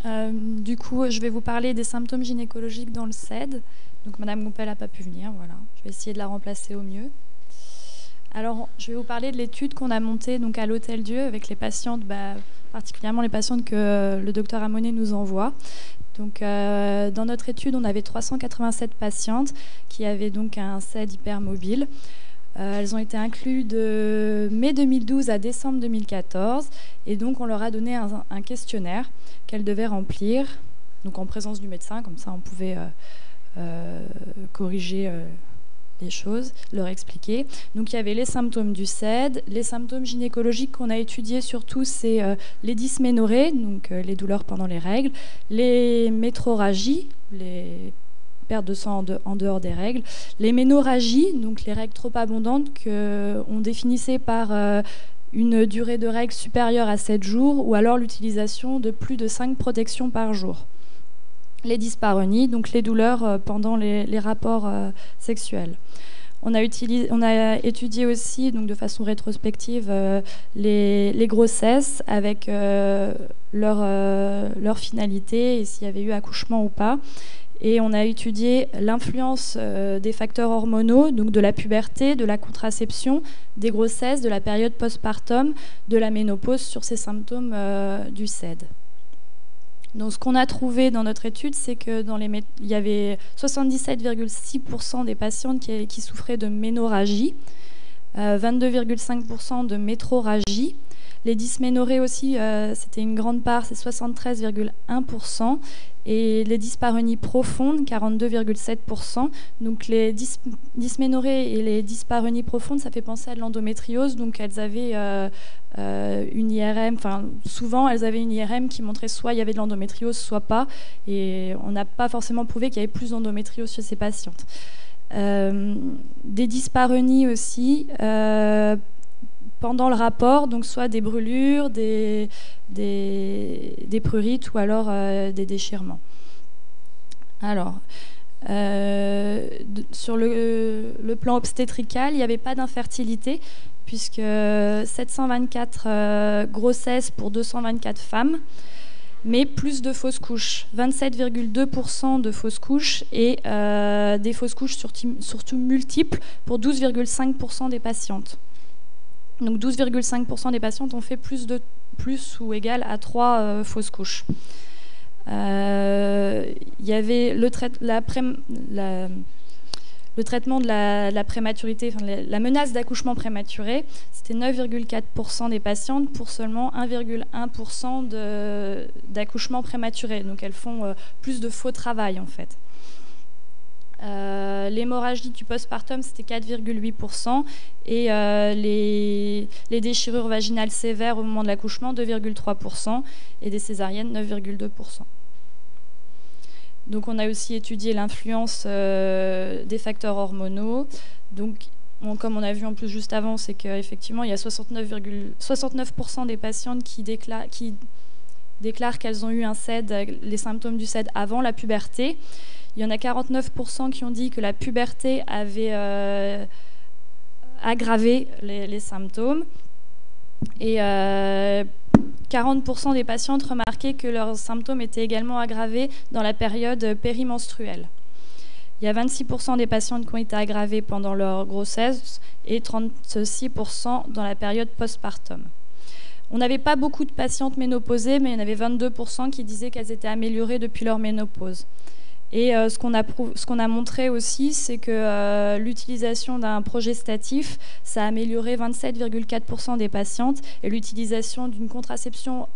Du coup, je vais vous parler des symptômes gynécologiques dans le SED. Donc, Madame Gompel n'a pas pu venir, voilà. Je vais essayer de la remplacer au mieux. Alors, je vais vous parler de l'étude qu'on a montée donc, à l'Hôtel Dieu avec les patientes, particulièrement les patientes que le docteur Amonet nous envoie. Donc, dans notre étude, on avait 387 patientes qui avaient donc un SED hypermobile. Elles ont été incluses de mai 2012 à décembre 2014 et donc on leur a donné un questionnaire qu'elles devaient remplir, donc en présence du médecin, comme ça on pouvait corriger les choses, leur expliquer. Donc il y avait les symptômes du SED, les symptômes gynécologiques qu'on a étudiés surtout, c'est les dysménorrhées, donc les douleurs pendant les règles, les métrorragies, les perte de sang en dehors des règles, les ménorragies, donc les règles trop abondantes qu'on définissait par une durée de règles supérieure à 7 jours ou alors l'utilisation de plus de 5 protections par jour. Les dyspareunies, donc les douleurs pendant les rapports sexuels. On a étudié aussi, donc de façon rétrospective, les grossesses avec leur finalité et s'il y avait eu accouchement ou pas. Et on a étudié l'influence des facteurs hormonaux, donc de la puberté, de la contraception, des grossesses, de la période postpartum, de la ménopause sur ces symptômes du SED. Donc, ce qu'on a trouvé dans notre étude, c'est que il y avait 77,6% des patientes qui souffraient de ménorragie, 22,5% de métrorragie. Les dysménorrhées aussi, c'était une grande part, c'est 73,1%. Et les dyspareunies profondes, 42,7%. Donc les dysménorrhées et les dyspareunies profondes, ça fait penser à de l'endométriose. Donc elles avaient une IRM, enfin souvent elles avaient une IRM qui montrait soit il y avait de l'endométriose, soit pas. Et on n'a pas forcément prouvé qu'il y avait plus d'endométriose chez ces patientes. Des dyspareunies aussi. Pendant le rapport, donc soit des brûlures, des prurites ou alors des déchirements. Alors, sur le plan obstétrical, il n'y avait pas d'infertilité puisque 724 grossesses pour 224 femmes, mais plus de fausses couches, 27,2% de fausses couches et des fausses couches surtout multiples pour 12,5% des patientes. Donc 12,5% des patientes ont fait plus ou égal à 3 fausses couches. Il y avait le traitement de la prématurité, enfin, la menace d'accouchement prématuré, c'était 9,4% des patientes pour seulement 1,1% d'accouchement prématuré. Donc elles font plus de faux travail en fait. L'hémorragie du postpartum, c'était 4,8% et les déchirures vaginales sévères au moment de l'accouchement, 2,3% et des césariennes, 9,2%. Donc on a aussi étudié l'influence des facteurs hormonaux. Donc, comme on a vu en plus juste avant, c'est qu'effectivement, il y a 69% des patientes qui déclarent qu'elles ont eu un SED, les symptômes du SED avant la puberté. Il y en a 49% qui ont dit que la puberté avait aggravé les symptômes. Et 40% des patientes remarquaient que leurs symptômes étaient également aggravés dans la période périmenstruelle. Il y a 26% des patientes qui ont été aggravées pendant leur grossesse et 36% dans la période postpartum. On n'avait pas beaucoup de patientes ménopausées, mais il y en avait 22% qui disaient qu'elles étaient améliorées depuis leur ménopause. Et ce qu'on a montré aussi, c'est que l'utilisation d'un progestatif, ça a amélioré 27,4% des patientes, et l'utilisation d'une contraception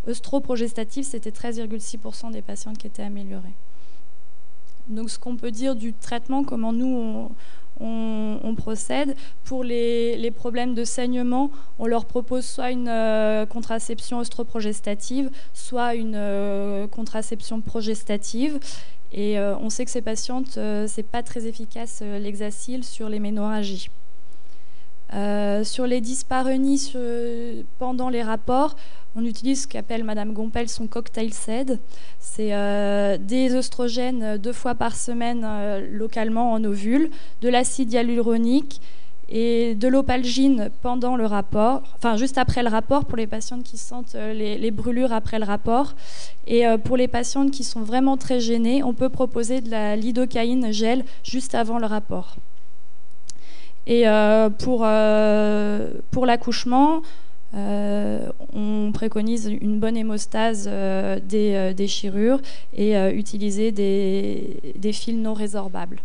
œstroprogestative, c'était 13,6% des patientes qui étaient améliorées. Donc ce qu'on peut dire du traitement, comment nous on procède. Pour les problèmes de saignement, on leur propose soit une contraception œstroprogestative, soit une contraception progestative. Et on sait que ces patientes, c'est pas très efficace l'hexacil sur les ménorragies. Sur les dyspareunies pendant les rapports, on utilise ce qu'appelle Madame Gompel son cocktail SED. C'est des œstrogènes 2 fois par semaine localement en ovule, de l'acide hyaluronique et de l'Opalgine pendant le rapport, enfin juste après le rapport pour les patientes qui sentent les brûlures après le rapport. Et pour les patientes qui sont vraiment très gênées, on peut proposer de la lidocaïne gel juste avant le rapport. Et pour l'accouchement, on préconise une bonne hémostase des déchirures et utiliser des fils non résorbables.